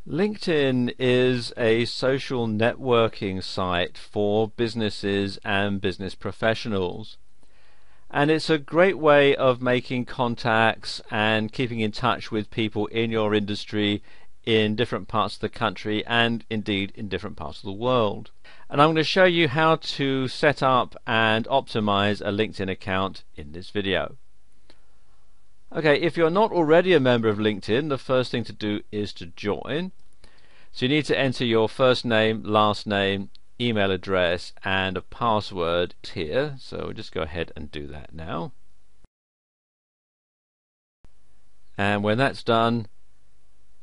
LinkedIn is a social networking site for businesses and business professionals, and it's a great way of making contacts and keeping in touch with people in your industry in different parts of the country and indeed in different parts of the world. And I'm going to show you how to set up and optimize a LinkedIn account in this video. Okay, if you're not already a member of LinkedIn, the first thing to do is to join. So you need to enter your first name, last name, email address and a password here. So we'll just go ahead and do that now. And when that's done,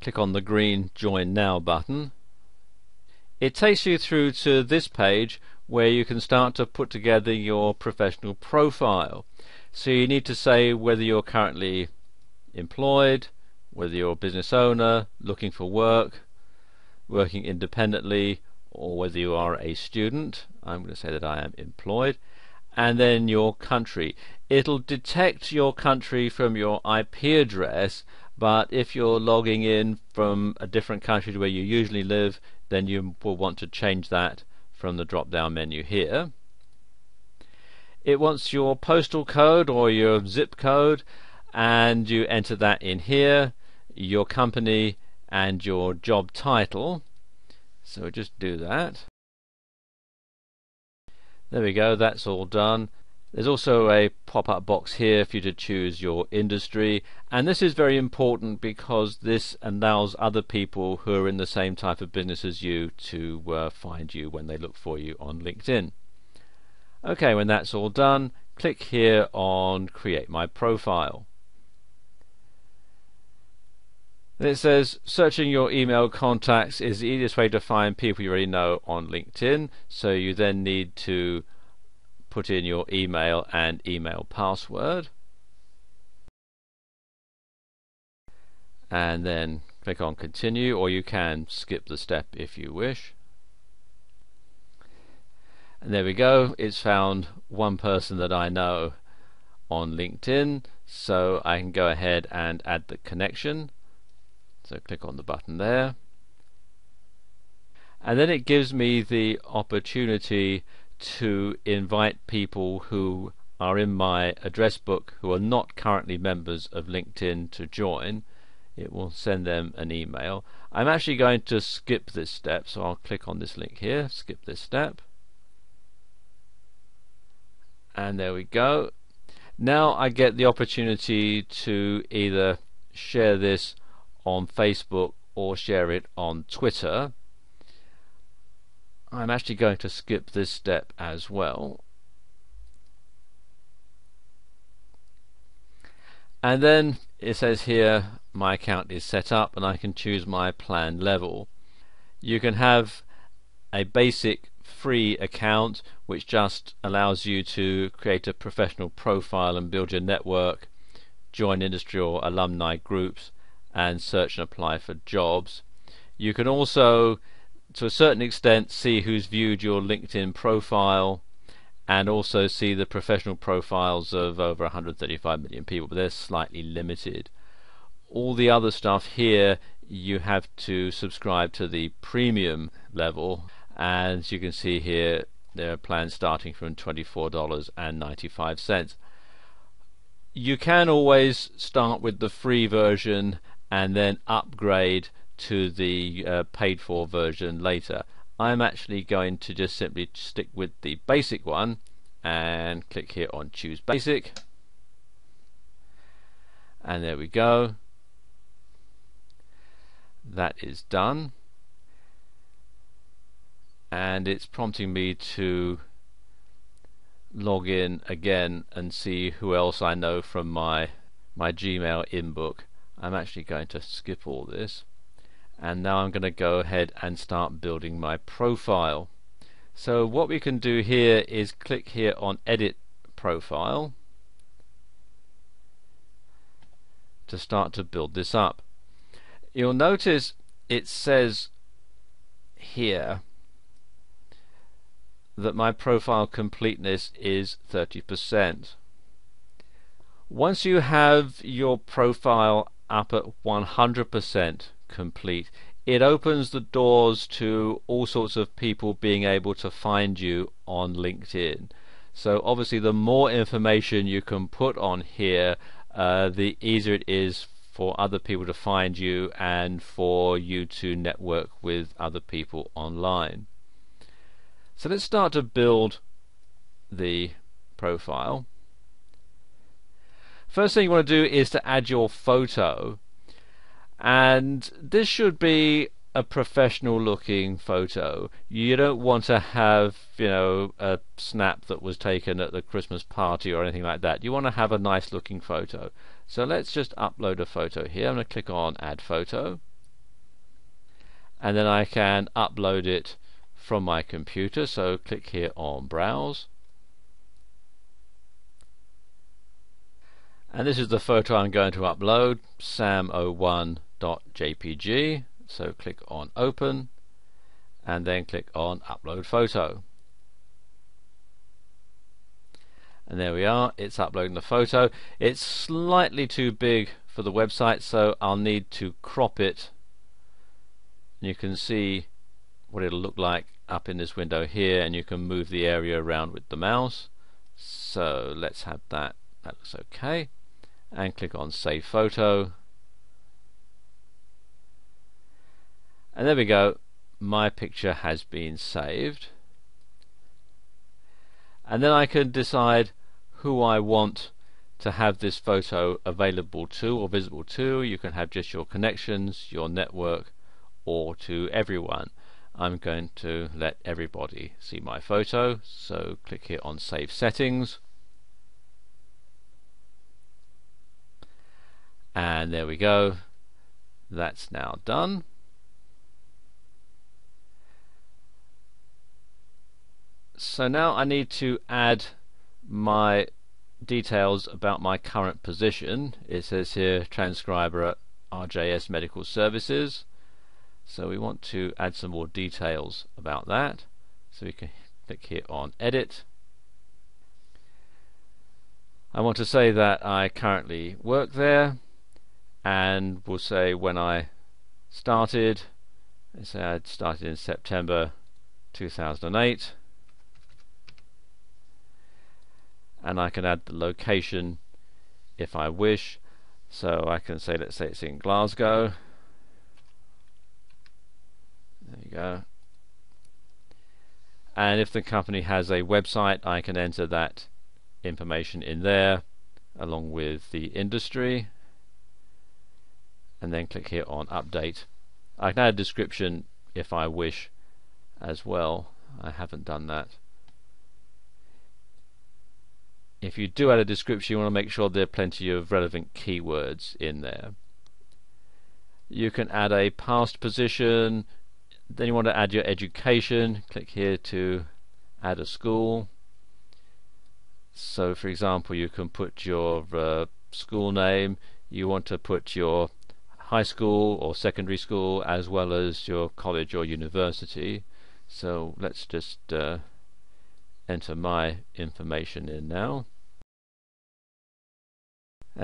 click on the green Join Now button. It takes you through to this page where you can start to put together your professional profile. So you need to say whether you're currently employed, whether you're a business owner, looking for work, working independently, or whether you are a student. I'm going to say that I am employed. And then your country. It'll detect your country from your IP address, but if you're logging in from a different country to where you usually live, then you will want to change that from the drop down menu here. It wants your postal code or your zip code, and you enter that in here, your company and your job title. So just do that. There we go, that's all done. There's also a pop-up box here for you to choose your industry, and this is very important because this allows other people who are in the same type of business as you to find you when they look for you on LinkedIn. Okay, when that's all done, click here on Create My Profile. And it says searching your email contacts is the easiest way to find people you already know on LinkedIn, so you then need to put in your email and email password, and then click on Continue, or you can skip the step if you wish. And there we go, it's found one person that I know on LinkedIn, so I can go ahead and add the connection. So click on the button there, and then it gives me the opportunity to invite people who are in my address book who are not currently members of LinkedIn to join. It will send them an email. I'm actually going to skip this step, so I'll click on this link here, skip this step. And there we go. Now I get the opportunity to either share this on Facebook or share it on Twitter. I'm actually going to skip this step as well. And then it says here my account is set up and I can choose my plan level. You can have a basic free account which just allows you to create a professional profile and build your network, join industry or alumni groups, and search and apply for jobs. You can also, to a certain extent, see who's viewed your LinkedIn profile, and also see the professional profiles of over 135 million people, but they're slightly limited. All the other stuff here you have to subscribe to the premium level, and as you can see here there are plans starting from $24.95. You can always start with the free version and then upgrade to the paid for version later. I'm actually going to just simply stick with the basic one and click here on Choose Basic, and there we go, that is done. And it's prompting me to log in again and see who else I know from my Gmail inbox. I'm actually going to skip all this, and now I'm going to go ahead and start building my profile. So what we can do here is click here on Edit Profile to start to build this up. You'll notice it says here that my profile completeness is 30%. Once you have your profile up at 100% complete, it opens the doors to all sorts of people being able to find you on LinkedIn. So obviously the more information you can put on here, the easier it is for other people to find you and for you to network with other people online. So let's start to build the profile. First thing you want to do is to add your photo, and this should be a professional looking photo. You don't want to have, a snap that was taken at the Christmas party or anything like that. You want to have a nice looking photo. So let's just upload a photo here. I'm going to click on add photo, and then I can upload it from my computer. So click here on browse, and this is the photo I'm going to upload, sam01.jpg. So click on open, and then click on upload photo, and there we are, it's uploading the photo. It's slightly too big for the website, so I'll need to crop it. You can see what it'll look like up in this window here, and you can move the area around with the mouse. So let's have that looks okay, and click on save photo. And there we go, my picture has been saved. And then I can decide who I want to have this photo available to or visible to. You can have just your connections, your network, or to everyone. I'm going to let everybody see my photo, so click here on save settings, and there we go, that's now done. So now I need to add my details about my current position. It says here transcriber at RJS Medical Services, so we want to add some more details about that. So we can click here on edit. I want to say that I currently work there, and we'll say when I started. Let's say I started in September 2008. And I can add the location if I wish, so I can say, let's say it's in Glasgow. There you go. And if the company has a website, I can enter that information in there along with the industry, and then click here on update. I can add a description if I wish as well. I haven't done that. If you do add a description, you want to make sure there are plenty of relevant keywords in there. You can add a past position, then you want to add your education. Click here to add a school. So for example, you can put your school name, you want to put your high school or secondary school as well as your college or university. So let's just enter my information in now.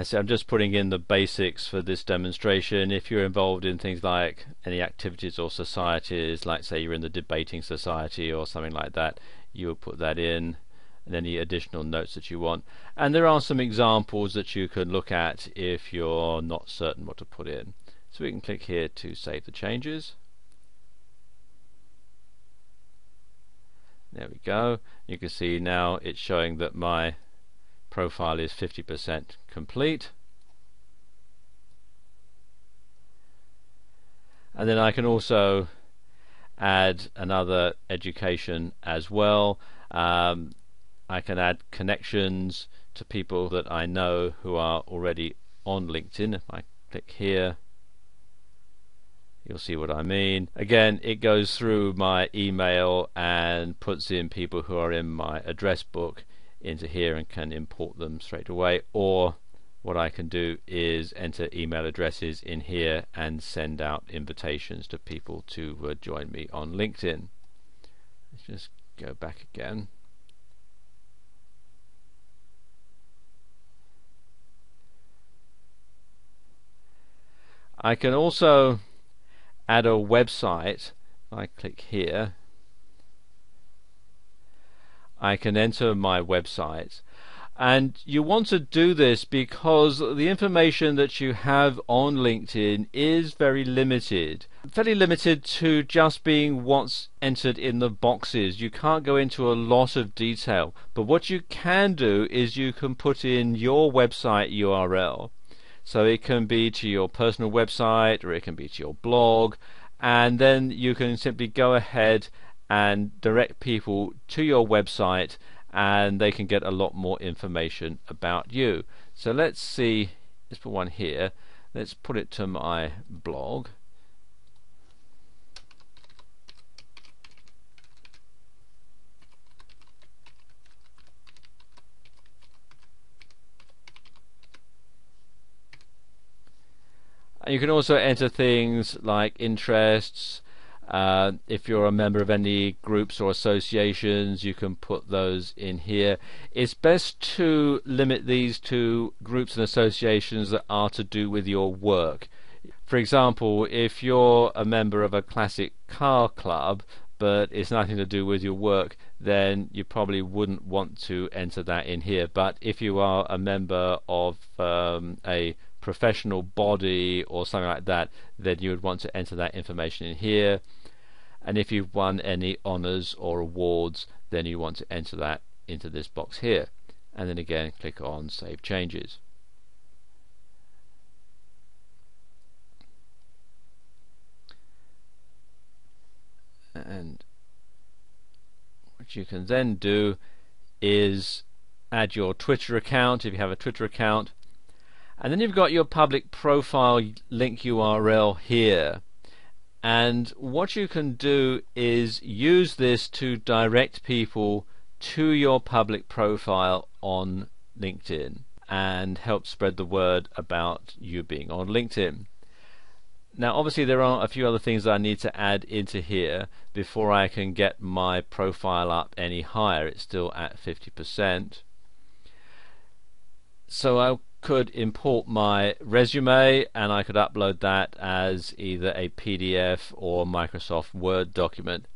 So I'm just putting in the basics for this demonstration. If you're involved in things like any activities or societies, like say you're in the debating society or something like that, you will put that in, and any additional notes that you want. And there are some examples that you can look at if you're not certain what to put in. So we can click here to save the changes. There we go. You can see now it's showing that my profile is 50% complete. And then I can also add another education as well. I can add connections to people that I know who are already on LinkedIn. If I click here, you'll see what I mean. Again, it goes through my email and puts in people who are in my address book into here and can import them straight away. Or what I can do is enter email addresses in here and send out invitations to people to join me on LinkedIn. Let's just go back again. I can also add a website, I click here, I can enter my website. And you want to do this because the information that you have on LinkedIn is very limited. Fairly limited to just being what's entered in the boxes. You can't go into a lot of detail. But what you can do is you can put in your website URL. So it can be to your personal website, or it can be to your blog, and then you can simply go ahead and direct people to your website, and they can get a lot more information about you. So let's see, let's put one here. Let's put it to my blog. And you can also enter things like interests. If you're a member of any groups or associations, you can put those in here. It's best to limit these to groups and associations that are to do with your work. For example, if you're a member of a classic car club but it's nothing to do with your work, then you probably wouldn't want to enter that in here. But if you are a member of a professional body or something like that, then you would want to enter that information in here. And if you've won any honours or awards, then you want to enter that into this box here. And then again, click on Save Changes. And what you can then do is add your Twitter account if you have a Twitter account. And then you've got your public profile link URL here. And what you can do is use this to direct people to your public profile on LinkedIn and help spread the word about you being on LinkedIn. Now obviously there are a few other things that I need to add into here before I can get my profile up any higher. It's still at 50%. So I could import my resume and I could upload that as either a PDF or Microsoft Word document.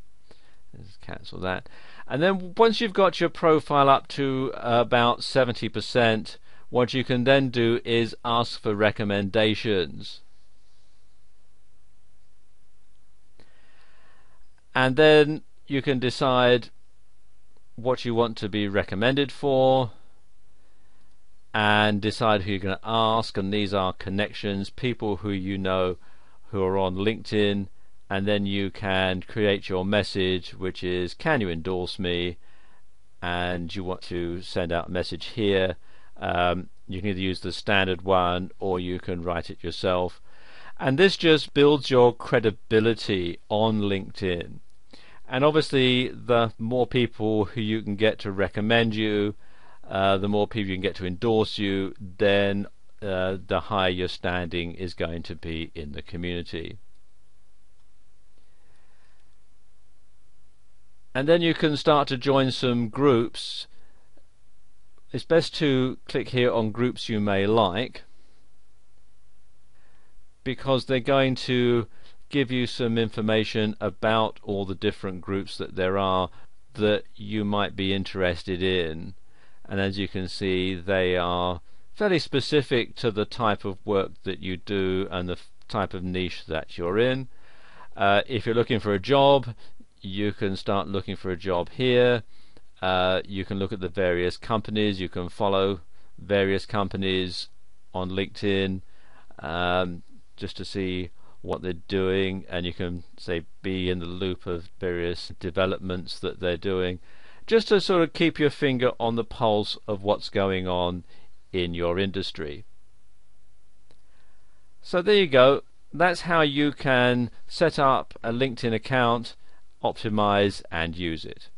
Let's cancel that. And then once you've got your profile up to about 70%, what you can then do is ask for recommendations. And then you can decide what you want to be recommended for and decide who you're going to ask, and these are connections, people who you know who are on LinkedIn, and then you can create your message, which is, can you endorse me? And you want to send out a message here. You can either use the standard one or you can write it yourself. And this just builds your credibility on LinkedIn. And obviously the more people who you can get to recommend you, the more people you can get to endorse you, then the higher your standing is going to be in the community. And then you can start to join some groups. It's best to click here on groups you may like, because they're going to give you some information about all the different groups that there are that you might be interested in. And as you can see, they are fairly specific to the type of work that you do and the type of niche that you're in. If you're looking for a job, you can start looking for a job here. You can look at the various companies. You can follow various companies on LinkedIn just to see what they're doing, and you can say be in the loop of various developments that they're doing, just to sort of keep your finger on the pulse of what's going on in your industry. So there you go. That's how you can set up a LinkedIn account, optimize and use it.